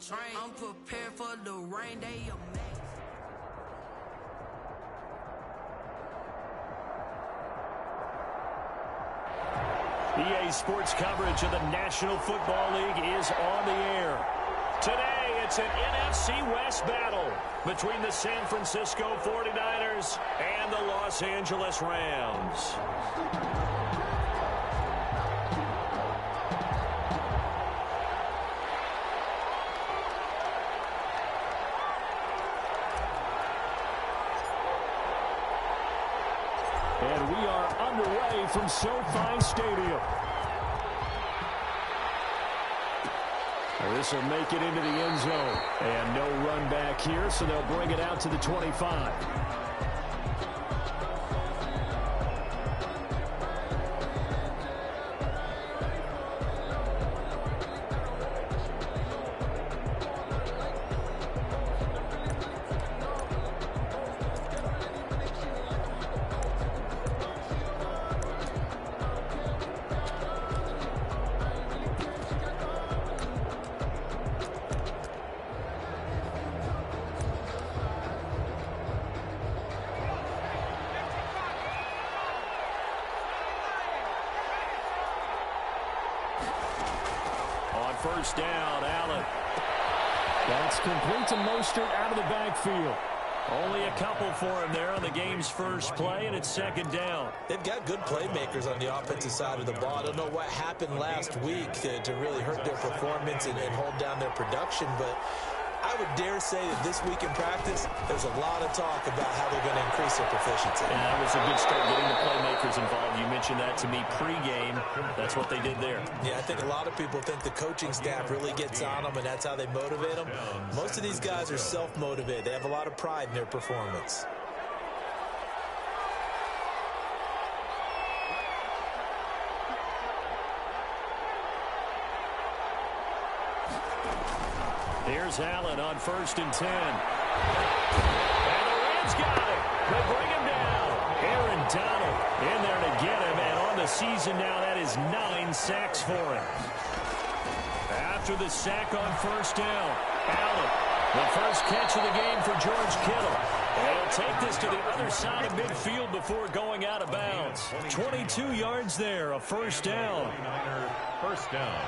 train. I'm prepared for the rain, they amazing. EA Sports coverage of the National Football League is on the air. Today, it's an NFC West battle between the San Francisco 49ers and the Los Angeles Rams. And we are underway from SoFi Stadium. This will make it into the end zone. And no run back here, so they'll bring it out to the 25. First down, Allen. That's complete to Mostert out of the backfield. Only a couple for him there on the game's first play, and it's second down. They've got good playmakers on the offensive side of the ball. I don't know what happened last week to really hurt their performance and hold down their production, but I would dare say that this week in practice, there's a lot of talk about how they're going to increase their proficiency. And that was a good start getting the playmakers involved. You mentioned that to me pregame. That's what they did there. Yeah, I think a lot of people think the coaching staff really gets on them, and that's how they motivate them. Most of these guys are self-motivated. They have a lot of pride in their performance. Here's Allen on 1st and 10. And the Rams got it. They bring him down. Aaron Donald in there to get him. And on the season now, that is 9 sacks for him. After the sack on 1st down, Allen, the first catch of the game for George Kittle. And he'll take this to the other side of midfield before going out of bounds. 22 yards there, a first down. First down.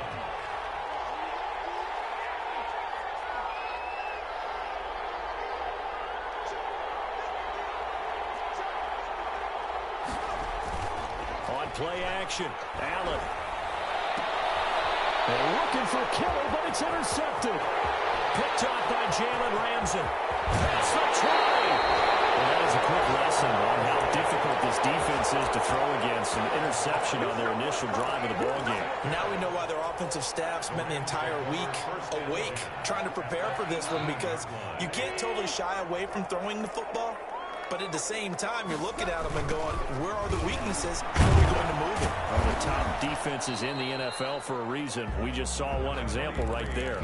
Play action. Allen. They're looking for Kittle, but it's intercepted. Picked off by Jalen Ramsey. That's the try. Well, that is a quick lesson on how difficult this defense is to throw against. An interception on their initial drive of the ballgame. Now we know why their offensive staff spent the entire week awake trying to prepare for this one, because you can't totally shy away from throwing the football. But at the same time, you're looking at them and going, where are the weaknesses? How are we going to move it? One of the top defenses in the NFL for a reason. We just saw one example right there.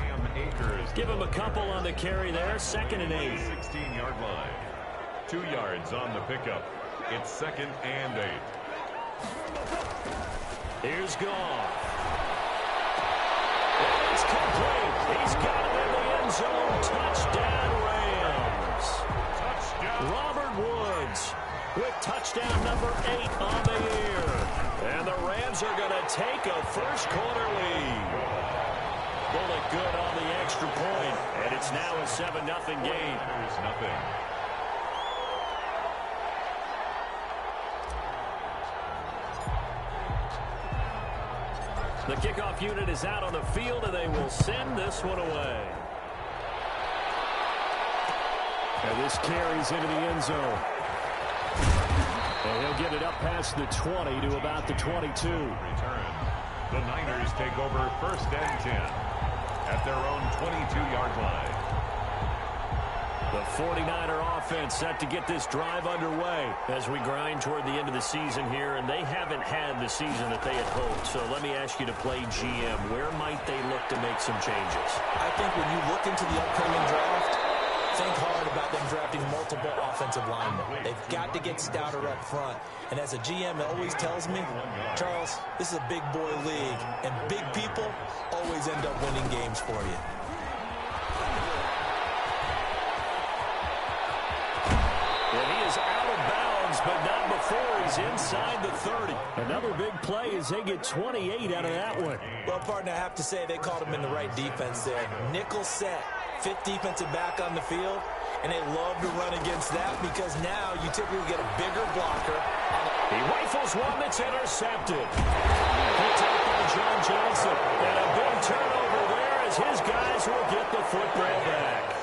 Give him a couple on the carry there. 2nd and 8. 16-yard line. 2 yards on the pickup. It's 2nd and 8. Here's Goff. It's complete. He's got it in the end zone. Touchdown, Rams. Robert Woods with touchdown number 8 on the year. And the Rams are going to take a first-quarter lead. Bullet good on the extra point, and it's now a 7-0 game. There's nothing. The kickoff unit is out on the field, and they will send this one away. And this carries into the end zone. And he'll get it up past the 20 to about the 22. Return. The Niners take over 1st and 10 at their own 22-yard line. The 49er offense set to get this drive underway as we grind toward the end of the season here, and they haven't had the season that they had hoped. So let me ask you to play GM. Where might they look to make some changes? I think when you look into the upcoming draft, think hard about them drafting multiple offensive linemen. They've got to get stouter up front. And as a GM, it always tells me, Charles, this is a big boy league, and big people always end up winning games for you. but not before he's inside the 30. Another big play as they get 28 out of that one. Well, partner, I have to say they called him in the right defense there. Nickel set, fifth defensive back on the field, and they love to run against that because now you typically get a bigger blocker. He rifles one that's intercepted. Picked up by John Johnson. And a big turnover there as his guys will get the football back.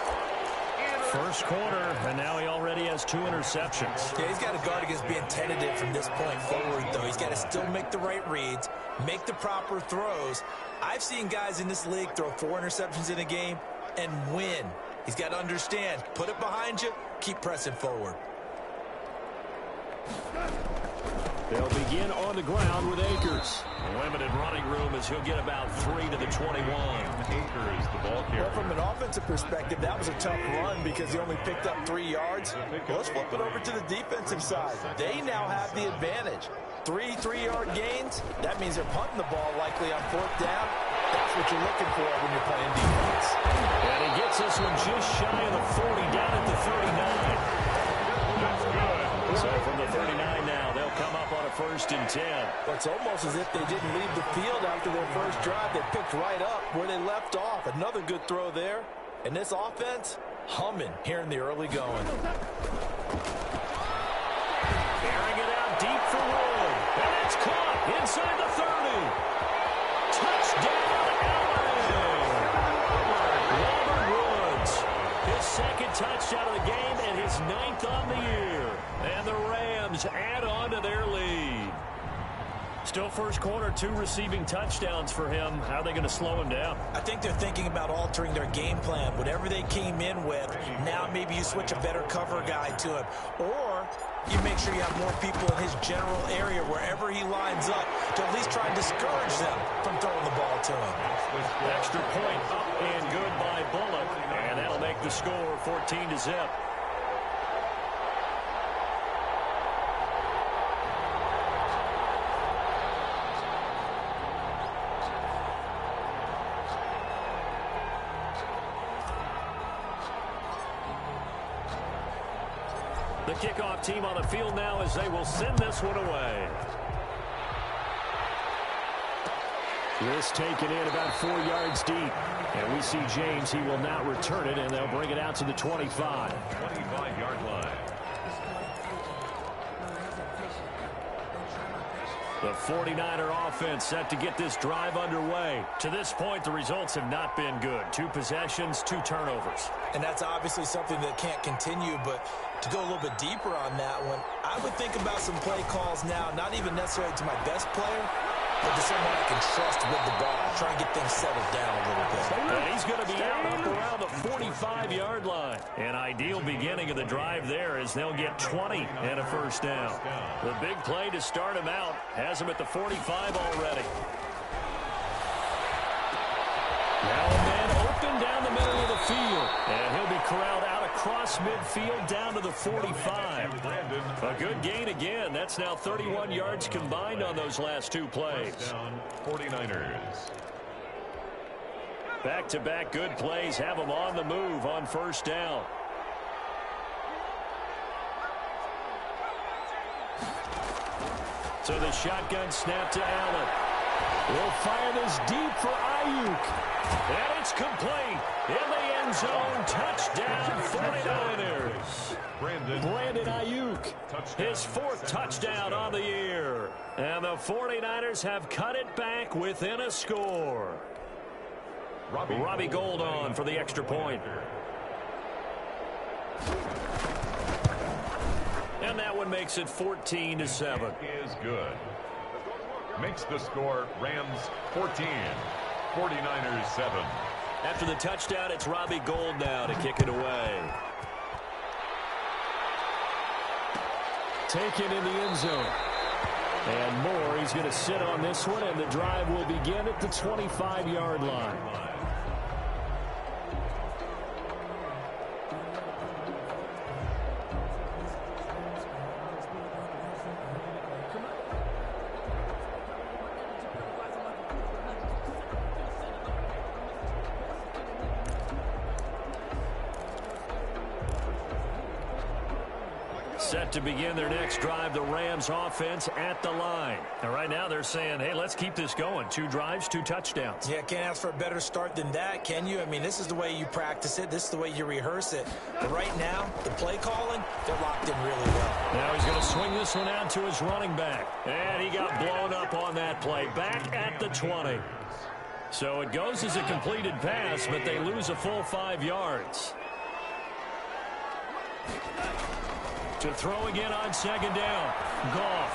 First quarter, and now he already has 2 interceptions. Yeah, he's got to guard against being tentative from this point forward, though. He's got to still make the right reads, make the proper throws. I've seen guys in this league throw 4 interceptions in a game and win. He's got to understand, put it behind you, keep pressing forward. They'll begin on the ground with Akers. Limited running room as he'll get about 3 to the 21. Akers, the ball carrier. Well, from an offensive perspective, that was a tough run because he only picked up 3 yards. Well, let's flip it over to the defensive side. They now have the advantage. 3 3-yard gains, that means they're punting the ball likely on 4th down. That's what you're looking for when you're playing defense. And he gets this one just shy of the 40, down at the 39. That's good. So from the 39 now, they'll come up on a 1st and 10. It's almost as if they didn't leave the field after their first drive. They picked right up where they left off. Another good throw there. And this offense, humming here in the early going. Airing it out deep for Wood. And it's caught inside the 30. Touchdown, Allen! Robert Woods. His 2nd touchdown of the game and his 9th on the year. And the Rams add on to their lead. Still first quarter, 2 receiving touchdowns for him. How are they going to slow him down? I think they're thinking about altering their game plan. Whatever they came in with, now maybe you switch a better cover guy to him. Or you make sure you have more people in his general area wherever he lines up to at least try and discourage them from throwing the ball to him. Extra point up and good by Bullock. And that'll make the score 14 to zip. The kickoff team on the field now as they will send this one away. This taken in about 4 yards deep. And we see James, he will not return it, and they'll bring it out to the 25. 25-yard line. The 49er offense set to get this drive underway. To this point, the results have not been good. 2 possessions, 2 turnovers. And that's obviously something that can't continue, but to go a little bit deeper on that one, I would think about some play calls now, not even necessarily to my best player, but to someone I can trust with the ball. Try and get things settled down a little bit. And he's going to be out up around the 45-yard line. An ideal beginning of the drive there as they'll get 20 and a 1st down. The big play to start him out has him at the 45 already. Now a man open down the middle of the field. And he'll be corralled out across midfield down to the 45. A good gain again. That's now 31 yards combined on those last 2 plays. 49ers. Back-to-back good plays have them on the move on 1st down. So the shotgun snap to Allen. We'll fire this deep for Ayuk. And it's complete. In the end zone. Touchdown 49ers. Brandon Ayuk. His 4th touchdown on the year. And the 49ers have cut it back within a score. Robbie Gould on for the extra point. And that one makes it 14 to 7. Is good. Makes the score Rams 14, 49ers 7. After the touchdown, it's Robbie Gould now to kick it away. Taken in the end zone. And Moore, he's going to sit on this one, and the drive will begin at the 25-yard line. Set to begin their next drive, the Rams offense at the line. And right now they're saying, hey, let's keep this going. 2 drives, 2 touchdowns. Yeah, can't ask for a better start than that, can you? I mean, this is the way you practice it. This is the way you rehearse it. But right now, the play calling, they're locked in really well. Now he's going to swing this one out to his running back. And he got blown up on that play. Back at the 20. So it goes as a completed pass, but they lose a full 5 yards. To throw again on second down. Goff.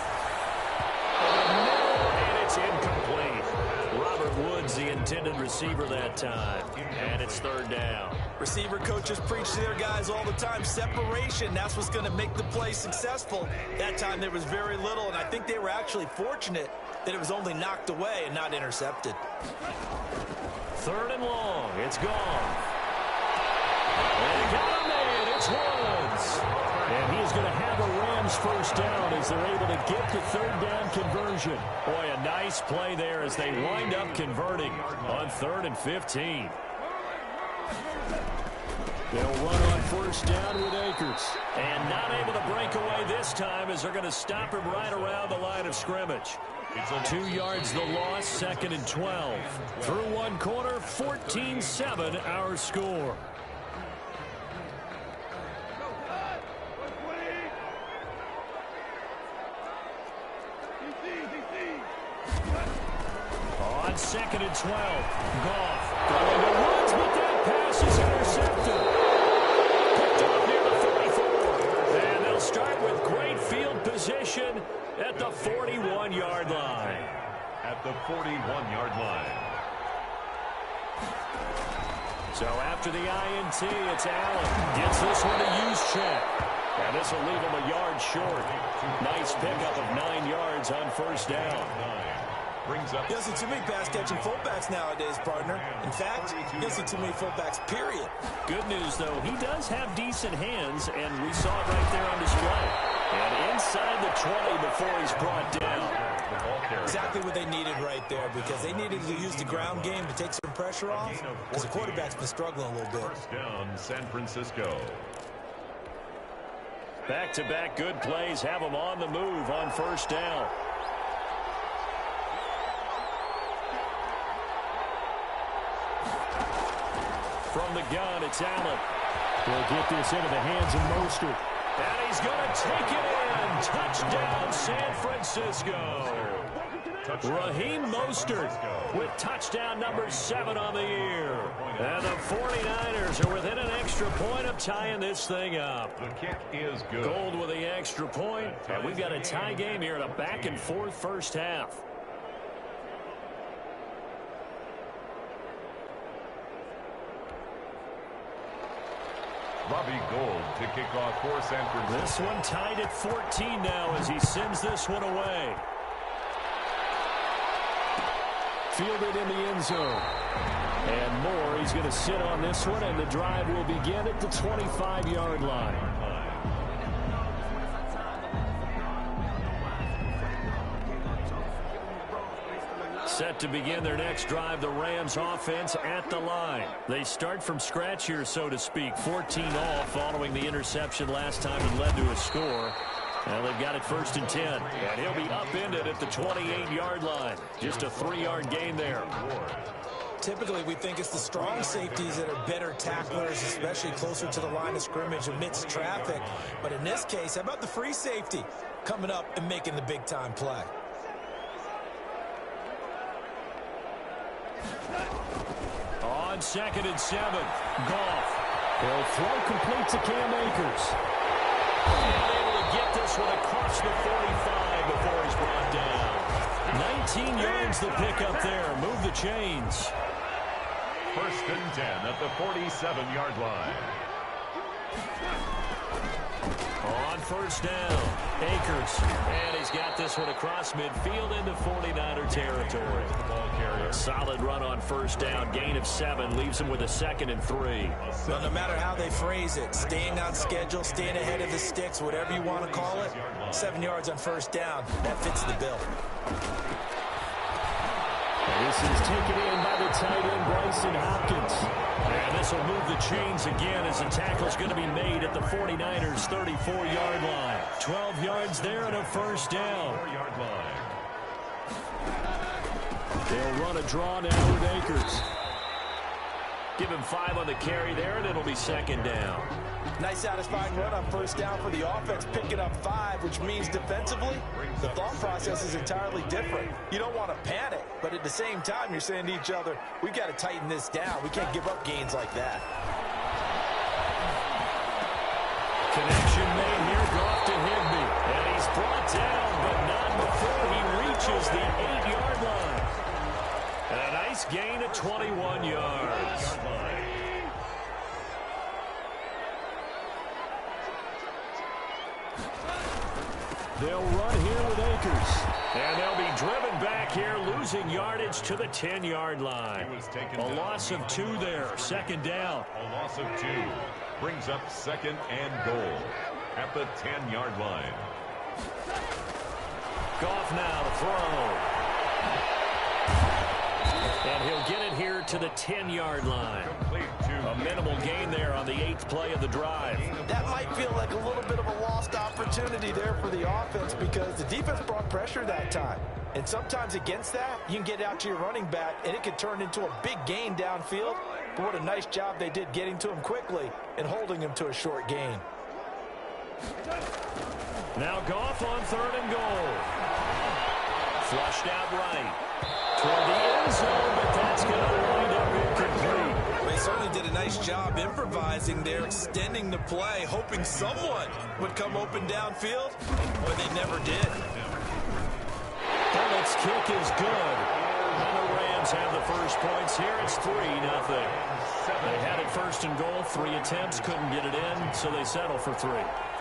And it's incomplete. Robert Woods, the intended receiver that time. And it's 3rd down. Receiver coaches preach to their guys all the time. Separation, that's what's going to make the play successful. That time there was very little, and I think they were actually fortunate that it was only knocked away and not intercepted. 3rd and long. It's gone. And they got him in. It's Woods. And he is going to have a Rams first down as they're able to get the 3rd down conversion. Boy, a nice play there as they wind up converting on 3rd and 15. They'll run on first down with Akers. And not able to break away this time as they're going to stop him right around the line of scrimmage. 2 yards the loss, 2nd and 12. Through 1 quarter, 14-7 our score. On 2nd and 12, Goff going to Woods, but that pass is intercepted. Picked up near the 44. And they'll start with great field position at the 41-yard line. At the 41-yard line. So after the INT, it's Allen. Gets this one to use check. And this will leave him a yard short. Nice pickup of 9 yards on first down. Brings up. You don't see too many pass-catching fullbacks nowadays, partner. In fact, you don't see too many fullbacks, period. Good news, though, he does have decent hands, and we saw it right there on display. And inside the 20 before he's brought down. Exactly what they needed right there, because they needed to use the ground game to take some pressure off, because the quarterback's been struggling a little bit. First down, San Francisco. Back-to-back good plays have him on the move on first down. From the gun, it's Allen. They'll get this into the hands of Mostert. And he's going to take it in. Touchdown, San Francisco. Raheem Mostert with touchdown number 7 on the year. And the 49ers are within an extra point of tying this thing up. The kick is good. Gold with the extra point. And we've got a tie game here in a back-and-forth first half. Robbie Gould to kick off for San Francisco. This one tied at 14 now as he sends this one away. Fielded in the end zone. And more, he's going to sit on this one, and the drive will begin at the 25-yard line. Set to begin their next drive, the Rams offense at the line. They start from scratch here, so to speak. 14 all following the interception last time and led to a score. Now they've got it 1st and 10. And he'll be upended at the 28-yard line. Just a 3-yard gain there. Typically, we think it's the strong safeties that are better tacklers, especially closer to the line of scrimmage amidst traffic. But in this case, how about the free safety coming up and making the big-time play? On 2nd and 7, Goff. They'll throw complete to Cam Akers. And able to get this one across the 45 before he's brought down. 19 yards the pickup there. Move the chains. 1st and 10 at the 47-yard line. On first down, Akers. And he's got this one across midfield into 49er territory. A solid run on first down. Gain of 7 leaves him with a 2nd and 3. Well, no matter how they phrase it, staying on schedule, staying ahead of the sticks, whatever you want to call it, 7 yards on first down, that fits the bill. And This is taken in by the tight end, Bryson Hopkins. And this will move the chains again as the tackle's going to be made at the 49ers' 34-yard line. 12 yards there and a first down. 4-yard line. They'll run a draw now with Akers. Give him 5 on the carry there, and it'll be second down. Nice satisfying run on first down for the offense, picking up 5, which means defensively, the thought process is entirely different. You don't want to panic, but at the same time, you're saying to each other, we've got to tighten this down. We can't give up gains like that. Connection made here, Goff to Higbee. And he's brought down, but not before he reaches the 8-yard line. And a nice gain of 21 yards. They'll run here with Akers. And they'll be driven back here, losing yardage to the 10-yard line. A loss of 2 there, second down. A loss of 2 brings up second and goal at the 10-yard line. Goff now to throw. And he'll get it here to the 10-yard line. A minimal gain there on the 8th play of the drive. That might feel like a little bit of a lost opportunity there for the offense because the defense brought pressure that time. And sometimes against that, you can get out to your running back, and it could turn into a big gain downfield. But what a nice job they did getting to him quickly and holding him to a short gain. Now Goff on 3rd and goal. Flushed out right. Toward the end zone, but that's going to wind up incomplete. They certainly did a nice job improvising there, extending the play, hoping someone would come open downfield, but they never did. Its kick is good. And the Rams have the first points here. It's 3-0. They had it 1st and goal, 3 attempts, couldn't get it in, so they settle for 3.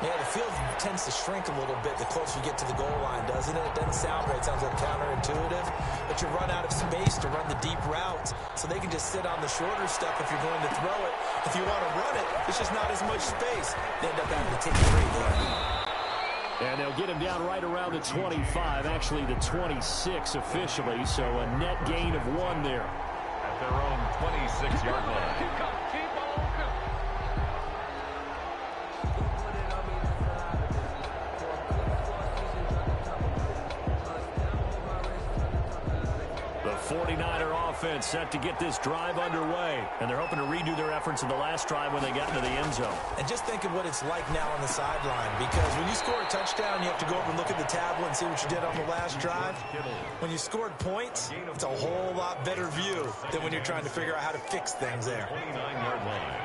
Yeah, the field tends to shrink a little bit the closer you get to the goal line, doesn't it? It doesn't sound right. It sounds like counterintuitive. But you run out of space to run the deep routes, so they can just sit on the shorter stuff if you're going to throw it. If you want to run it, it's just not as much space. They end up having to take a 3 there. And they'll get him down right around the 25, actually the 26 officially, so a net gain of 1 there. At their own 26-yard line. The 49er offense set to get this drive underway, and they're hoping to redo their efforts in the last drive when they got into the end zone. And just think of what it's like now on the sideline, because when you score a touchdown, you have to go over and look at the tablet and see what you did on the last drive. When you scored points, it's a whole lot better view than when you're trying to figure out how to fix things there. 29-yard line.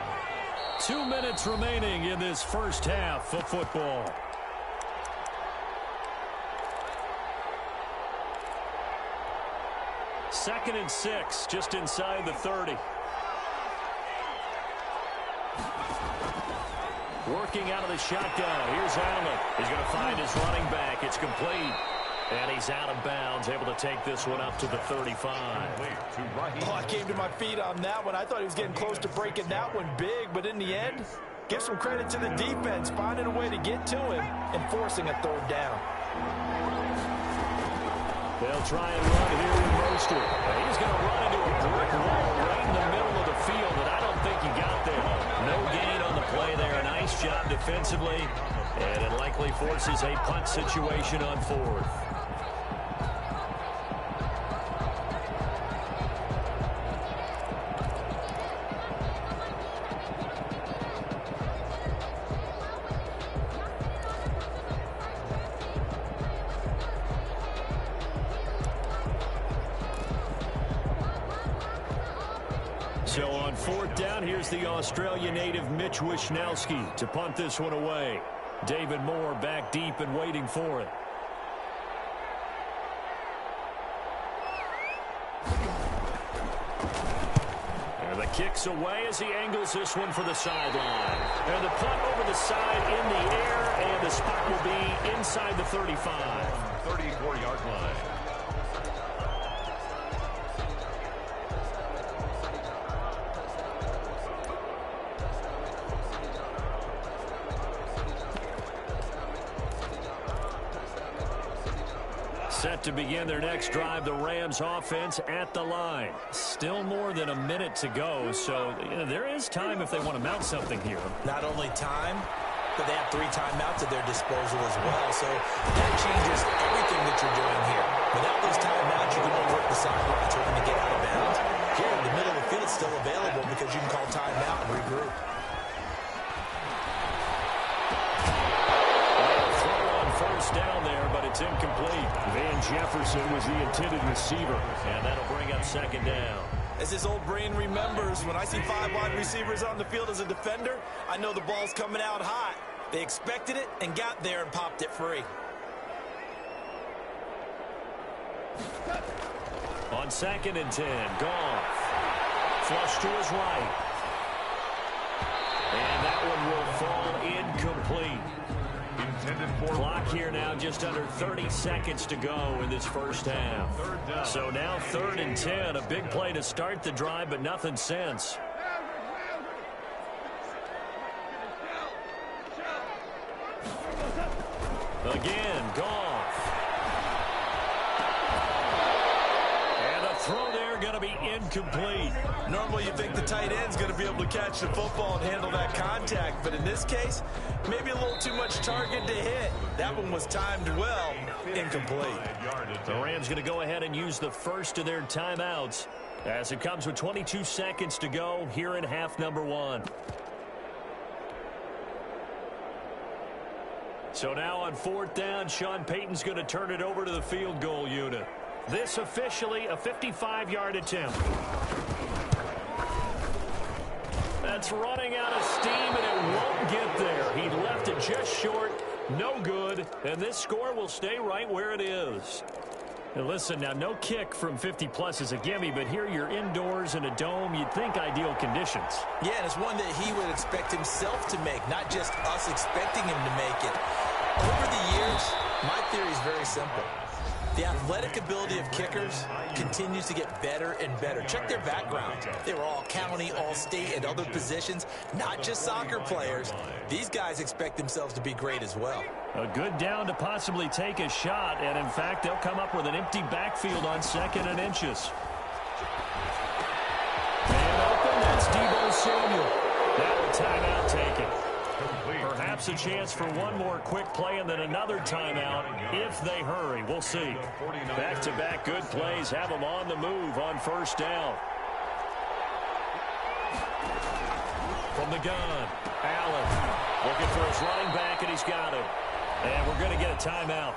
2 minutes remaining in this first half of football. Second and 6, just inside the 30. Working out of the shotgun. Here's Allen. He's going to find his running back. It's complete. And he's out of bounds, able to take this one up to the 35. Oh, I came to my feet on that one. I thought he was getting close to breaking that one big, but in the end, give some credit to the defense, finding a way to get to him and forcing a 3rd down. They'll try and run here with Mostert. He's going to run into a brick wall right in the middle of the field, and I don't think he got there. No gain on the play there. Nice job defensively, and it likely forces a punt situation on 4th. So on 4th down, here's the Australian native Mitch Wishnowsky to punt this one away. David Moore back deep and waiting for it. And the kick's away as he angles this one for the sideline. And the punt over the side in the air, and the spot will be inside the 35. 34-yard line. Set to begin their next drive, the Rams offense at the line. Still more than a minute to go, so there is time if they want to mount something here. Not only time, but they have 3 timeouts at their disposal as well. So that changes everything that you're doing here. Without those timeouts, you can only work the sidelines, hoping to get out of bounds. Here in the middle of the field, it's still available because you can call timeout and regroup. First down there, but it's incomplete. Van Jefferson was the intended receiver, and that'll bring up second down. As his old brain remembers, when I see 5 wide receivers on the field as a defender, I know the ball's coming out hot. They expected it and got there and popped it free. On 2nd and 10, Goff. Flush to his right. And that one will fall incomplete. Clock here now, just under 30 seconds to go in this first half. So now 3rd and 10, a big play to start the drive, but nothing since. Again, Goff. And a throw there going to be incomplete. Normally you think the tight end's going to be able to catch the football and handle that contact, but in this case, maybe a little too much target to hit. That one was timed well, incomplete. The Rams going to go ahead and use the first of their timeouts as it comes with 22 seconds to go here in half number 1. So now on 4th down, Sean Payton's going to turn it over to the field goal unit. This officially a 55-yard attempt. That's running out of steam, and it won't get there. He left it just short, no good, and this score will stay right where it is. And listen, now no kick from 50-plus is a gimme, but here you're indoors in a dome. You'd think ideal conditions. Yeah, and it's one that he would expect himself to make, not just us expecting him to make it. Over the years, my theory is very simple. The athletic ability of kickers continues to get better and better. Check their backgrounds. They were all county, all state, and other positions, not just soccer players. These guys expect themselves to be great as well. A good down to possibly take a shot, and in fact, they'll come up with an empty backfield on 2nd and inches. And open, that's Deebo Samuel. Now a timeout taken. Perhaps a chance for one more quick play and then another timeout if they hurry. We'll see. Back-to-back good plays have them on the move on 1st down. From the gun, Allen looking for his running back, and he's got it. And we're going to get a timeout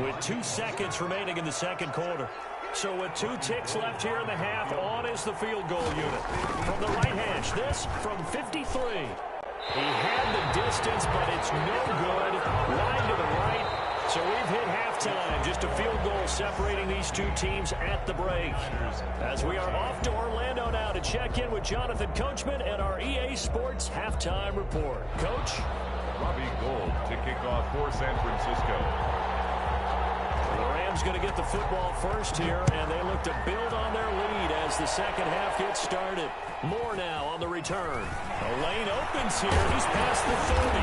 with 2 seconds remaining in the 2nd quarter. So with 2 ticks left here in the half, on is the field goal unit. From the right hash, this from 53. He had the distance, but it's no good. Line to the right. So we've hit halftime. Just a field goal separating these 2 teams at the break. As we are off to Orlando now to check in with Jonathan Coachman and our EA Sports halftime report. Coach? Robbie Gould to kick off for San Francisco. The Rams going to get the football first here, and they look to build on their lead as the 2nd half gets started. More now on the return. The lane opens here. He's past the 30.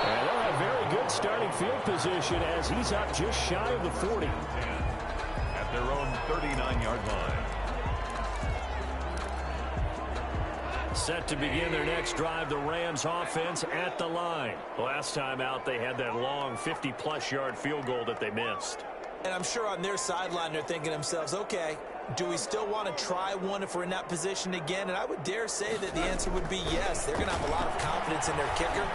And they'll have very good starting field position as he's up just shy of the 40. At their own 39-yard line. Set to begin their next drive, the Rams offense at the line. Last time out, they had that long 50-plus yard field goal that they missed. And I'm sure on their sideline they're thinking to themselves, okay, do we still want to try one if we're in that position again? And I would dare say that the answer would be yes. They're going to have a lot of confidence in their kicker.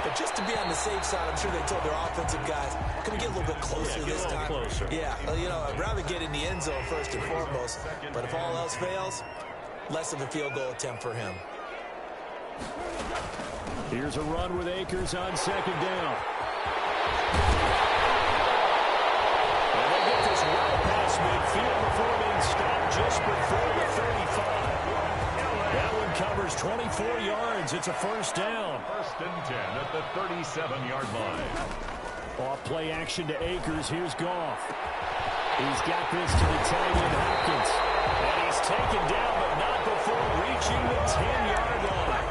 But just to be on the safe side, I'm sure they told their offensive guys, can we get a little bit closer this time? Closer. Yeah, I'd rather get in the end zone first and foremost. But if all else fails, less of a field goal attempt for him. Here's a run with Akers on 2nd down. And they get this right past midfield before being stopped just before the 35. That one covers 24 yards. It's a 1st down. 1st and 10 at the 37-yard line. Off play action to Akers. Here's Goff. He's got this to the tight end, Hopkins. And he's taken down, but not before reaching the 10-yard line.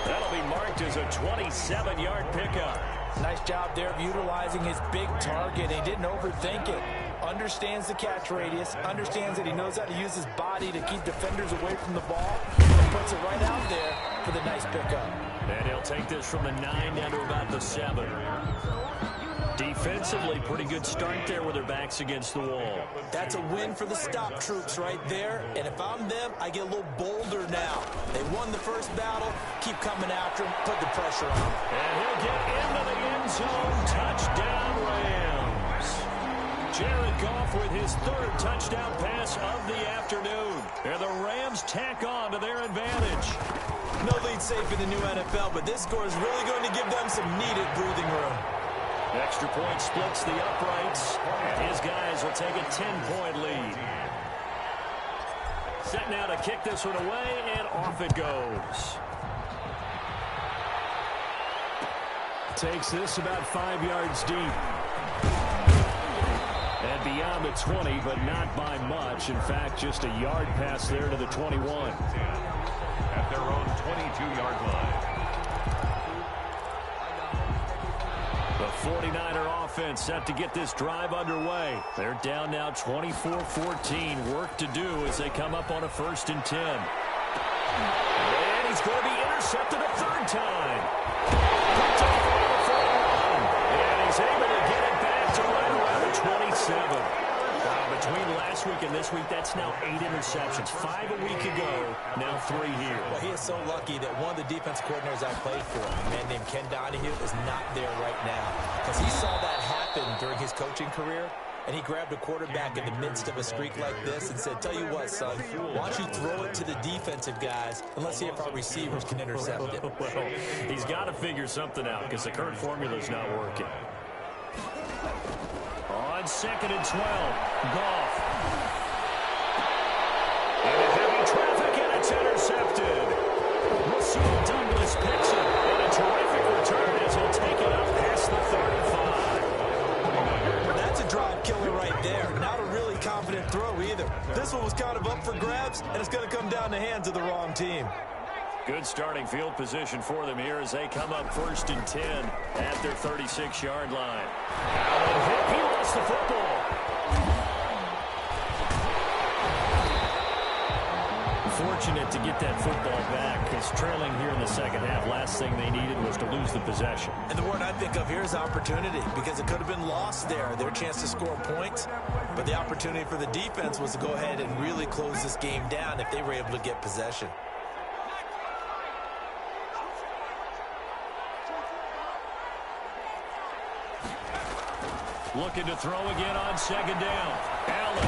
That'll be marked as a 27-yard pickup. Nice job there of utilizing his big target. He didn't overthink it. Understands the catch radius, understands that he knows how to use his body to keep defenders away from the ball, and puts it right out there for the nice pickup. And he'll take this from the 9 down to about the 7. Defensively, pretty good start there with their backs against the wall. That's a win for the stop troops right there. And if I'm them, I get a little bolder now. They won the first battle. Keep coming after him. Put the pressure on him. And he'll get into the end zone. Touchdown, Rams. Jared Goff with his 3rd touchdown pass of the afternoon. And the Rams tack on to their advantage. No lead safe in the new NFL, but this score is really going to give them some needed breathing room. Extra point splits the uprights, and his guys will take a 10-point lead. Set now to kick this one away, and off it goes. Takes this about 5 yards deep. And beyond the 20, but not by much. In fact, just a yard pass there to the 21. At their own 22-yard line. The 49er offense set to get this drive underway. They're down now 24-14. Work to do as they come up on a 1st and 10. And he's going to be intercepted a 3rd time. Picked off around the 41. And he's able to get it back to right around the 27. Between last week and this week, that's now 8 interceptions. 5 a week ago, now 3 here. Well, he is so lucky that one of the defense coordinators I played for, a man named Ken Donahue, is not there right now. Because he saw that happen during his coaching career, and he grabbed a quarterback in the midst of a streak like this and said, tell you what, son, why don't you throw it to the defensive guys and let's see if our receivers can intercept it. Well, he's got to figure something out because the current formula is not working. On 2nd and 12, Goff. Into heavy traffic, and it's intercepted. Russell Douglas picks it, and a terrific return as he'll take it up past the 35. That's a drive killer right there. Not a really confident throw either. This one was kind of up for grabs, and it's going to come down the hands of the wrong team. Good starting field position for them here as they come up 1st and 10 at their 36-yard line. Allen, he lost the football. Fortunate to get that football back because trailing here in the 2nd half, last thing they needed was to lose the possession. And the word I think of here is opportunity because it could have been lost there, their chance to score points. But the opportunity for the defense was to go ahead and really close this game down if they were able to get possession. Looking to throw again on 2nd down. Allen.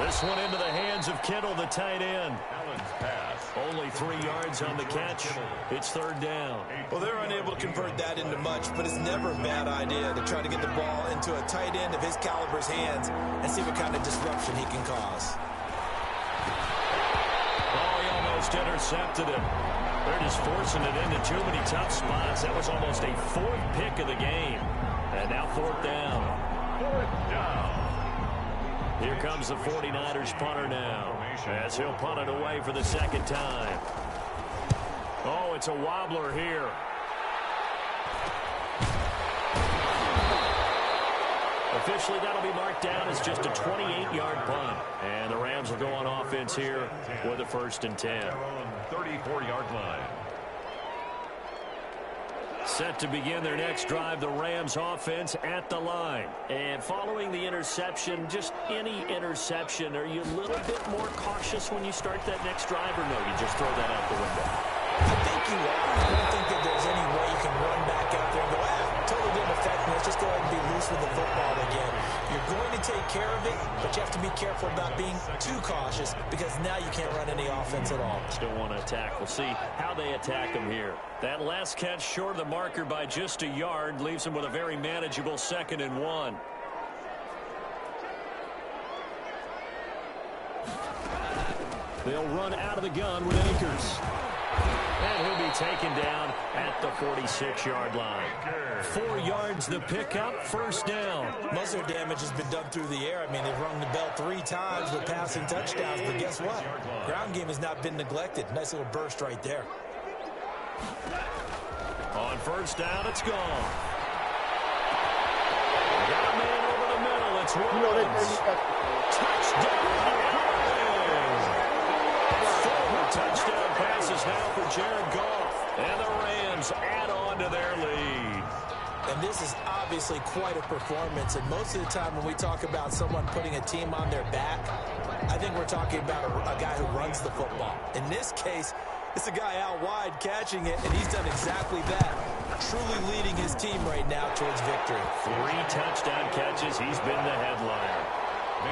This one into the hands of Kittle, the tight end. Allen's pass. Only 3 yards on the catch. It's 3rd down. Well, they're unable to convert that into much, but it's never a bad idea to try to get the ball into a tight end of his caliber's hands and see what kind of disruption he can cause. Oh, he almost intercepted him. They're just forcing it into too many tough spots. That was almost a 4th pick of the game. And now 4th down. 4th down. Here comes the 49ers punter now as he'll punt it away for the 2nd time. Oh, it's a wobbler here. Officially, that'll be marked down as just a 28-yard punt. And the Rams will go on offense here with a 1st and 10. 34-yard line. Set to begin their next drive, the Rams offense at the line. And following the interception, just any interception, are you a little bit more cautious when you start that next drive, or no, you just throw that out the window? I think you are. I don't think that there's any way you can run back out there and go, totally didn't affect me. Let's just go ahead and be loose with the football again. You're going to take care of it, but you have to be careful about being too cautious because now you can't run any offense at all. Still want to attack. We'll see how they attack them here. That last catch short of the marker by just a yard leaves them with a very manageable 2nd and 1. They'll run out of the gun with Akers. And he'll be taken down at the 46-yard line. 4 yards the pickup, 1st down. Most of their damage has been done through the air. I mean, they've rung the bell 3 times with passing touchdowns, but guess what? Ground game has not been neglected. Nice little burst right there. On 1st down, it's gone. got a man over the middle. It's Woods. Touchdown. Forward touchdown passes now for Jared Goff. And the Rams add on to their lead. And this is obviously quite a performance. And most of the time when we talk about someone putting a team on their back, I think we're talking about a guy who runs the football. In this case, it's a guy out wide catching it, and he's done exactly that. Truly leading his team right now towards victory. 3 touchdown catches. He's been the headliner.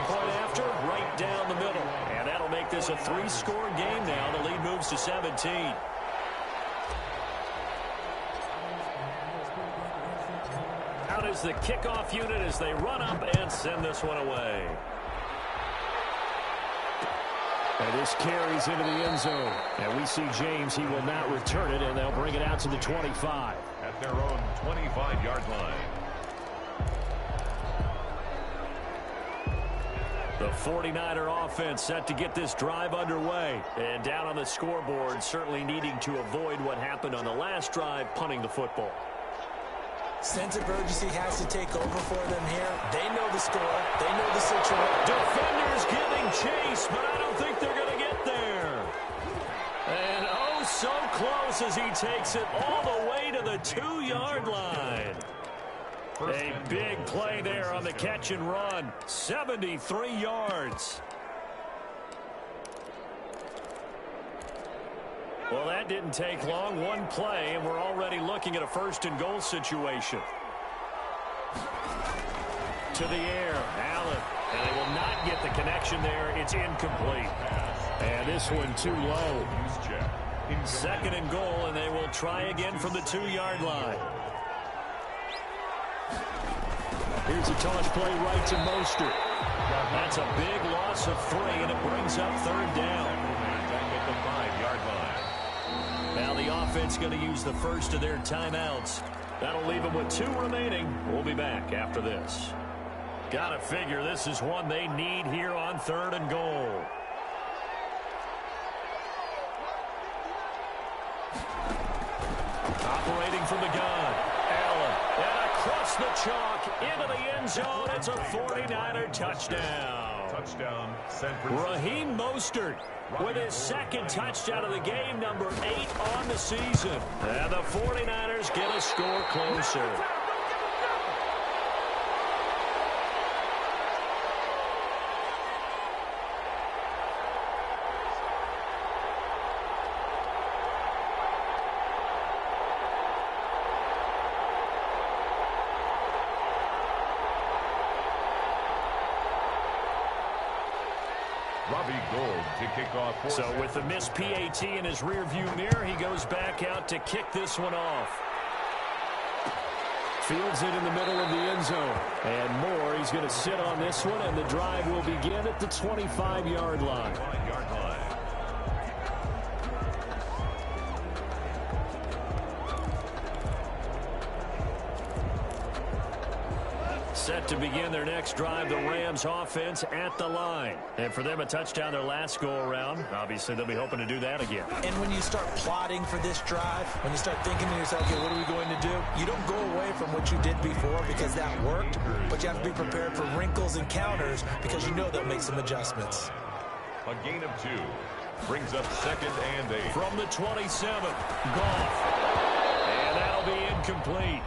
Point after, right down the middle. And that'll make this a 3-score game now. The lead moves to 17. Out is the kickoff unit as they run up and send this one away. And this carries into the end zone. And we see James, he will not return it, and they'll bring it out to the 25. At their own 25-yard line. The 49er offense set to get this drive underway. And down on the scoreboard, certainly needing to avoid what happened on the last drive, punting the football. Sense of urgency has to take over for them here. They know the score. They know the situation. Defenders giving chase, but I don't think they're going to get there. And oh, so close as he takes it all the way to the 2-yard line. A big play there on the catch and run. 73 yards. Well, that didn't take long. One play, and we're already looking at a 1st-and-goal situation. To the air, Allen. And they will not get the connection there. It's incomplete. And this one too low. 2nd and goal, and they will try again from the 2-yard line. Here's a toss play right to Mostert. That's a big loss of 3, and it brings up 3rd down. At the 5-yard line. Now the offense going to use the first of their timeouts. That'll leave them with 2 remaining. We'll be back after this. Got to figure this is one they need here on 3rd and goal. Operating from the gun. Allen. And across the chalk into the end zone. It's a 49er touchdown. Touchdown, San Francisco. Raheem Mostert with his 2nd touchdown of the game, number 8 on the season. And the 49ers get a score closer. To kick off. So with the missed PAT in his rearview mirror, he goes back out to kick this one off. Fields it in the middle of the end zone. And Moore, he's going to sit on this one, and the drive will begin at the 25-yard line. Set to begin their next drive, the Rams offense at the line. And for them, a touchdown their last go-around. Obviously, they'll be hoping to do that again. And when you start plotting for this drive, when you start thinking to yourself, okay, what are we going to do? You don't go away from what you did before because that worked, but you have to be prepared for wrinkles and counters because you know they'll make some adjustments. A gain of 2 brings up 2nd and 8. From the 27, Goff. And that'll be incomplete.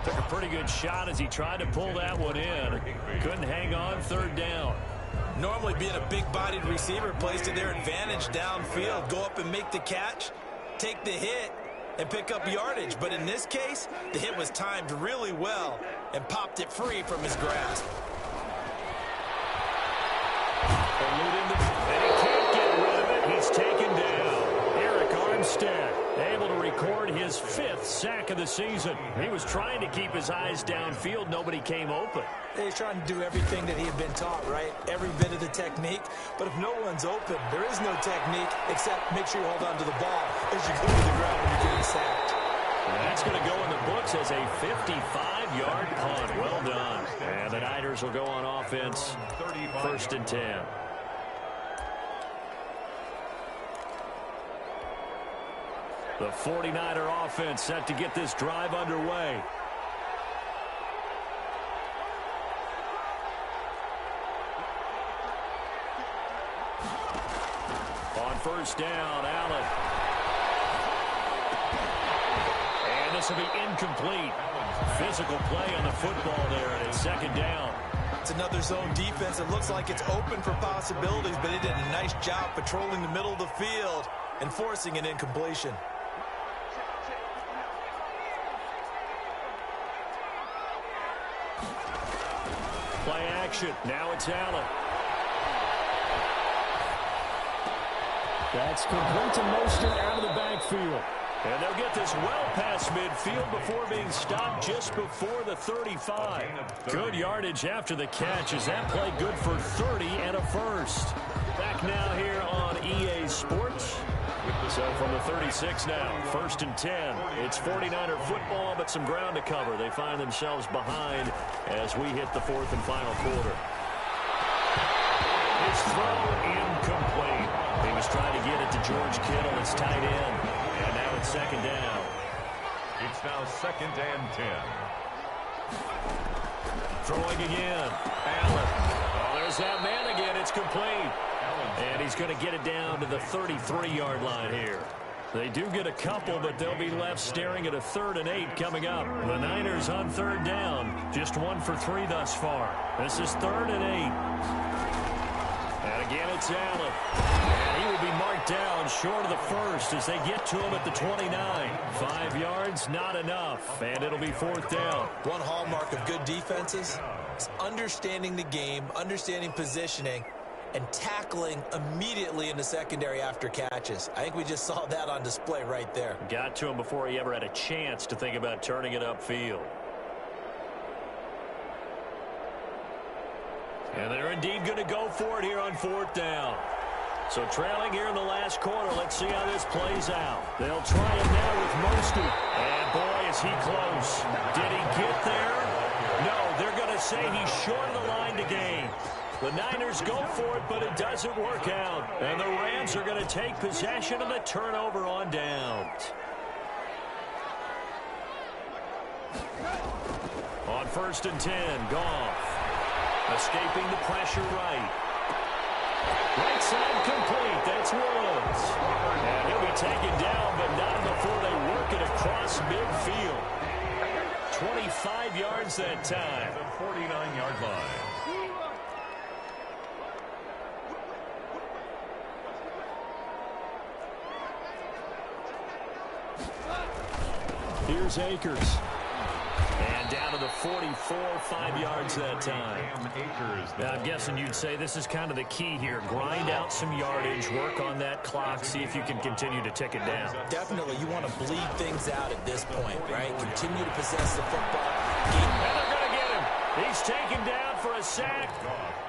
Took a pretty good shot as he tried to pull that one in. Couldn't hang on, 3rd down. Normally being a big-bodied receiver plays to their advantage downfield. Go up and make the catch, take the hit, and pick up yardage. But in this case, the hit was timed really well and popped it free from his grasp. And he can't get rid of it. He's taken down. Eric Armstead able to record his 5th sack of the season. He was trying to keep his eyes downfield. Nobody came open. He's trying to do everything that he had been taught, right? Every bit of the technique. But if no one's open, there is no technique except make sure you hold on to the ball as you go to the ground when you're getting sacked. And that's going to go in the books as a 55-yard punt. Well done. And the Niners will go on offense. 1st and 10. The 49er offense set to get this drive underway. first down. Allen. And this will be incomplete. Physical play on the football there, and it's second down. It's another zone defense. It looks like it's open for possibilities, but he did a nice job patrolling the middle of the field and forcing an incompletion. Play action. Now it's Allen. That's complete to Mostert out of the backfield. And they'll get this well past midfield before being stopped just before the 35. Good yardage after the catch. Is that play good for 30 and a first? Back now here on EA Sports. So from the 36 now, 1st and 10. It's 49er football, but some ground to cover. They find themselves behind as we hit the 4th and final quarter. His throw incomplete. He was trying to get it to George Kittle, his tight end. And now it's second down. It's now 2nd and 10. Throwing again. Allen. Oh, there's that man again. It's complete. And he's going to get it down to the 33-yard line here. They do get a couple, but they'll be left staring at a 3rd and 8 coming up. The Niners on 3rd down. Just 1 for 3 thus far. This is 3rd and 8. And again, it's Allen. And he will be marked down short of the first as they get to him at the 29. 5 yards, not enough. And it'll be 4th down. One hallmark of good defenses is understanding the game, understanding positioning, and tackling immediately in the secondary after catches. I think we just saw that on display right there. Got to him before he ever had a chance to think about turning it upfield. And they're indeed going to go for it here on 4th down. So trailing here in the last quarter. Let's see how this plays out. They'll try it now with Mostert. And boy, is he close. Did he get there? No, they're going to say he's short of the line to gain. The Niners go for it, but it doesn't work out. And the Rams are going to take possession of the turnover on downs. On 1st and 10, Goff. Escaping the pressure right. Right side complete. That's Woods. And he'll be taken down, but not before they work it across midfield. 25 yards that time. The 49-yard line. Here's Akers. And down to the 44, 5 yards that time. Now, I'm guessing you'd say this is kind of the key here. Grind out some yardage, work on that clock, see if you can continue to tick it down. Definitely, you want to bleed things out at this point, right? Continue to possess the football. And they're going to get him. He's taken down for a sack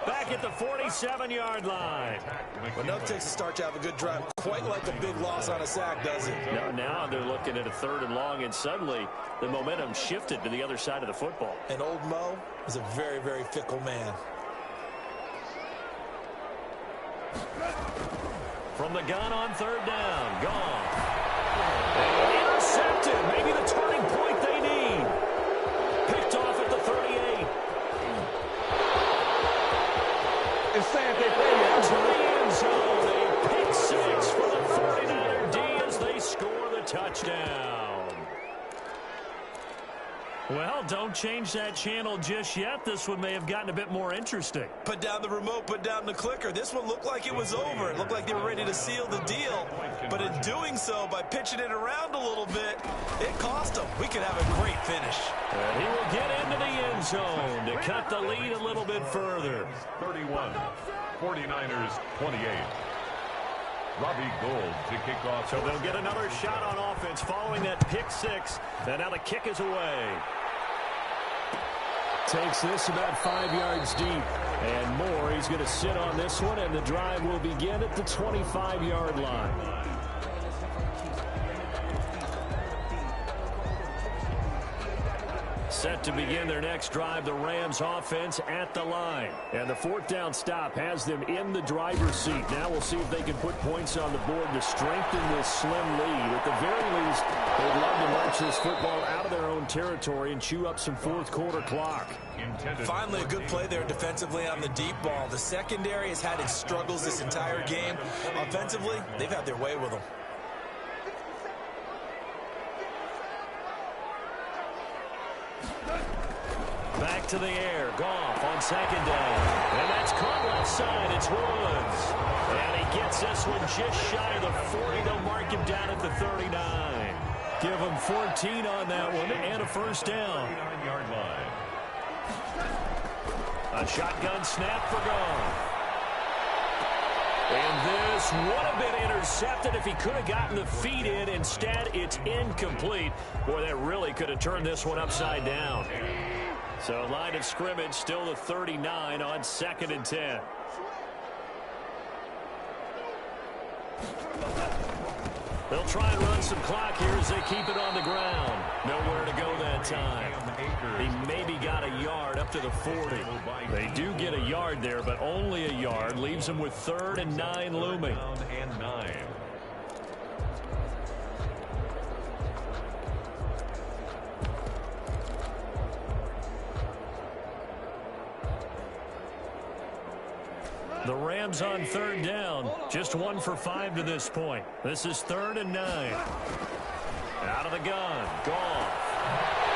back at the 47-yard line. But no takes to start to have a good drive. Quite like a big loss on a sack, does it? No, now they're looking at a 3rd and long, and suddenly the momentum shifted to the other side of the football. And old Mo is a very, very fickle man. From the gun on 3rd down, gone. Intercepted, maybe the turning point they need. Picked off at the 38. It's sad they To the end zone, a pick 6 for the 49er D as they score the touchdown. Well, don't change that channel just yet. This one may have gotten a bit more interesting. Put down the remote, put down the clicker. This one looked like it was over. It looked like they were ready to seal the deal. But in doing so, by pitching it around a little bit, it cost them. We could have a great finish. And he will get into the end zone to cut the lead a little bit further. 31, 49ers 28. Robbie Gould to kick off. So they'll get another shot on offense following that pick 6. And now the kick is away. takes this about 5 yards deep. And more, he's going to sit on this one, and the drive will begin at the 25-yard line. Set to begin their next drive, the Rams offense at the line. And the fourth down stop has them in the driver's seat. Now we'll see if they can put points on the board to strengthen this slim lead. At the very least, they'd love to march march this football out of their own territory and chew up some fourth quarter clock. Finally, a good play there defensively on the deep ball. The secondary has had its struggles this entire game. Offensively, they've had their way with them. Back to the air. Goff on second down. And that's caught left side. It's Woods. And he gets this one just shy of the 40. They'll mark him down at the 39. Give him 14 on that one and a first down. 39-yard line. A shotgun snap for Goff. And this would have been intercepted if he could have gotten the feet in. Instead, it's incomplete. Boy, that really could have turned this one upside down. So line of scrimmage still the 39 on 2nd and 10. They'll try and run some clock here as they keep it on the ground. Nowhere to go that time. He maybe got a yard up to the 40. They do get a yard there, but only a yard. Leaves them with 3rd and 9 looming. And 9. The Rams on 3rd down. Just 1 for 5 to this point. This is 3rd and 9. Out of the gun. Goff.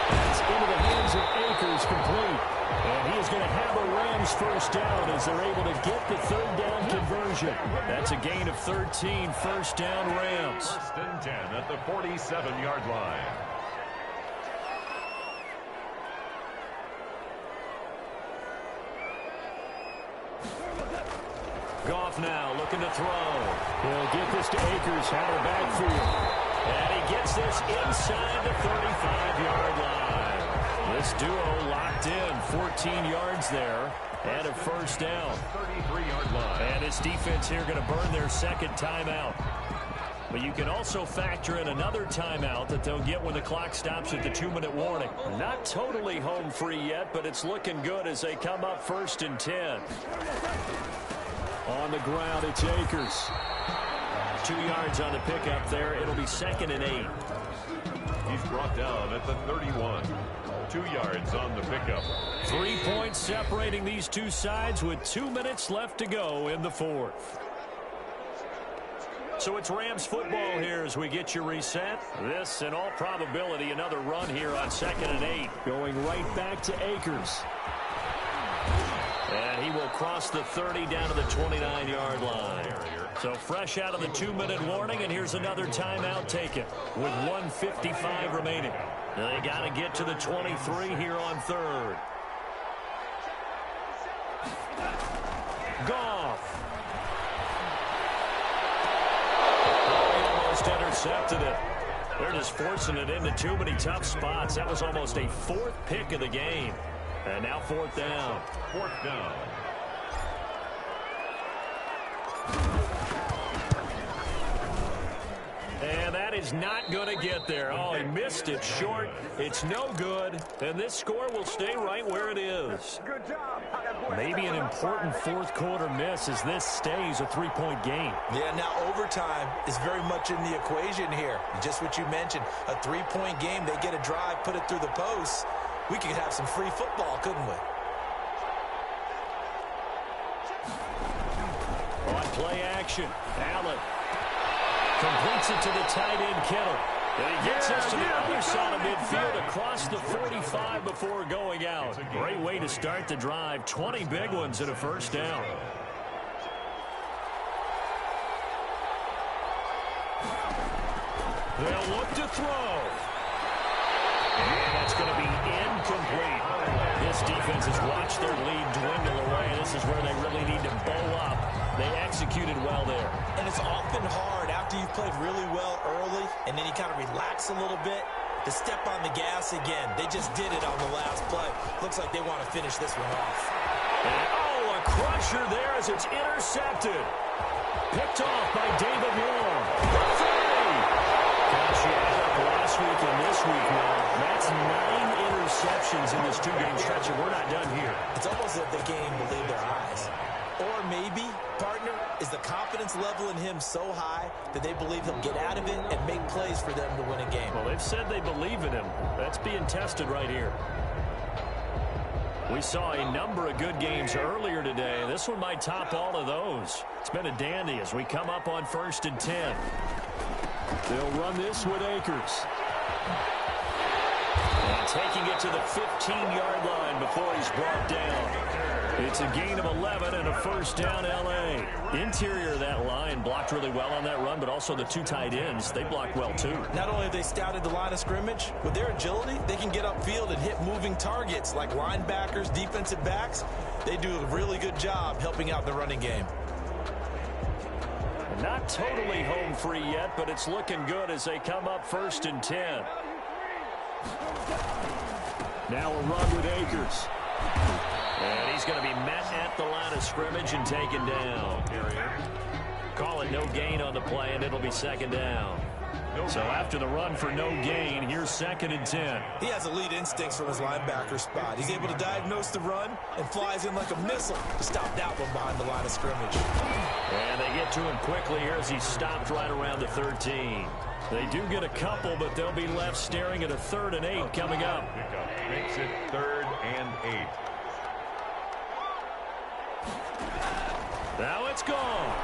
It's into the hands of Akers, complete. And he is going to have a Rams first down as they're able to get the 3rd down conversion. That's a gain of 13. First down Rams. 1st and 10 at the 47-yard line. Goff now looking to throw. He'll get this to Akers out of the backfield. And he gets this inside the 35-yard line. This duo locked in. 14 yards there. And a first down. 33-yard line. And this defense here going to burn their 2nd timeout. But you can also factor in another timeout that they'll get when the clock stops at the 2-minute warning. Not totally home free yet, but it's looking good as they come up 1st and 10. On the ground, it's Akers. 2 yards on the pickup there. It'll be 2nd and 8. He's brought down at the 31. 2 yards on the pickup. 3 points separating these two sides with 2 minutes left to go in the 4th. So it's Rams football here as we get you reset. This, in all probability, another run here on 2nd and 8. Going right back to Akers. And he will cross the 30 down to the 29-yard line. So fresh out of the 2-minute warning, and here's another timeout taken with 1:55 remaining. They got to get to the 23 here on 3rd. Goff. Oh, he almost intercepted it. They're just forcing it into too many tough spots. That was almost a 4th pick of the game. And now 4th down. 4th down. And that is not going to get there. Oh, he missed it short. It's no good. And this score will stay right where it is. Maybe an important 4th quarter miss as this stays a 3-point game. Yeah, now overtime is very much in the equation here. Just what you mentioned, a 3-point game. They get a drive, put it through the posts. We could have some free football, couldn't we? On play action, Allen completes it to the tight end, Kittle. And he gets us to the other side of midfield across the 45 before going out. Great way to start the drive. 20 big ones and a first down. They'll look to throw. And that's going to be incomplete. This defense has watched their lead dwindle away. This is where they really need to bow up. They executed well there. And it's often hard after you've played really well early and then you kind of relax a little bit to step on the gas again. They just did it on the last play. Looks like they want to finish this one off. And, oh, a crusher there as it's intercepted. Picked off by David Long. Gosh, you add up last week and this week now. That's 9 interceptions in this 2-game stretch, and we're not done here. It's almost like the game believed their eyes. Or maybe, partner, is the confidence level in him so high that they believe he'll get out of it and make plays for them to win a game. Well, they've said they believe in him. That's being tested right here. We saw a number of good games earlier today. This one might top all of those. It's been a dandy as we come up on 1st and 10. They'll run this with Akers. And taking it to the 15-yard line before he's brought down. It's a gain of 11 and a first down, L.A. Interior of that line blocked really well on that run, but also the two tight ends, they blocked well too. Not only have they scouted the line of scrimmage, with their agility, they can get upfield and hit moving targets like linebackers, defensive backs. They do a really good job helping out the running game. Not totally home free yet, but it's looking good as they come up 1st and 10. Now a run with Akers. And he's going to be met at the line of scrimmage and taken down. Call it no gain on the play, and it'll be 2nd down. So after the run for no gain, here's 2nd and 10. He has elite instincts from his linebacker spot. He's able to diagnose the run and flies in like a missile to stop that one behind the line of scrimmage. And they get to him quickly here as he stopped right around the 13. They do get a couple, but they'll be left staring at a 3rd and 8 coming up. Makes it 3rd and 8. Now it's gone.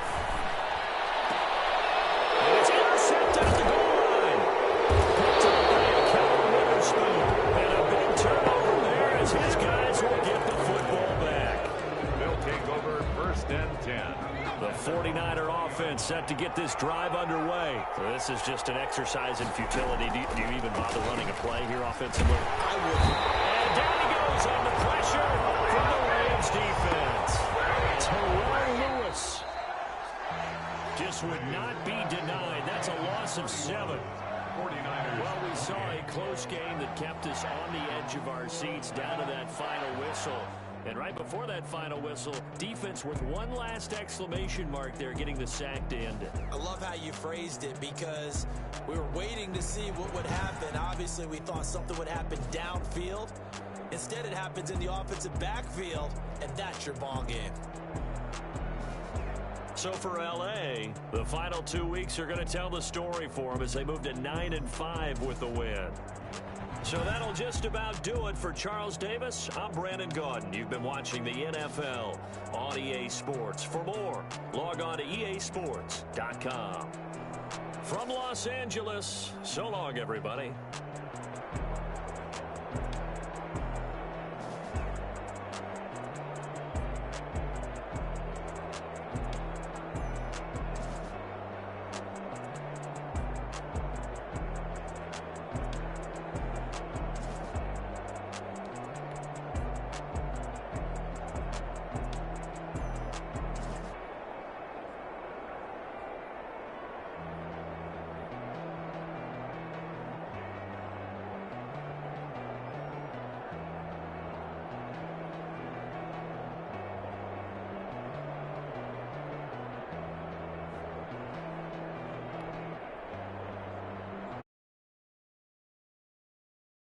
And it's intercepted at the goal line. Picked up by Kevin Witherspoon. And a big turnover there as his guys will get the football back. They'll take over 1st and 10. The 49er offense set to get this drive underway. So this is just an exercise in futility. Do you even bother running a play here offensively? I wouldn't. And down he goes on the pressure from the Rams defense. Terrell Lewis just would not be denied. That's a loss of 7. 49ers. Well, we saw a close game that kept us on the edge of our seats down to that final whistle. And right before that final whistle, defense with one last exclamation mark there, getting the sack to end it. I love how you phrased it because we were waiting to see what would happen. Obviously, we thought something would happen downfield. Instead, it happens in the offensive backfield, and that's your ball game. So for L.A., the final 2 weeks are going to tell the story for them as they move to 9-5 with the win. So that'll just about do it for Charles Davis. I'm Brandon Gaudin. You've been watching the NFL on EA Sports. For more, log on to easports.com. From Los Angeles, so long, everybody.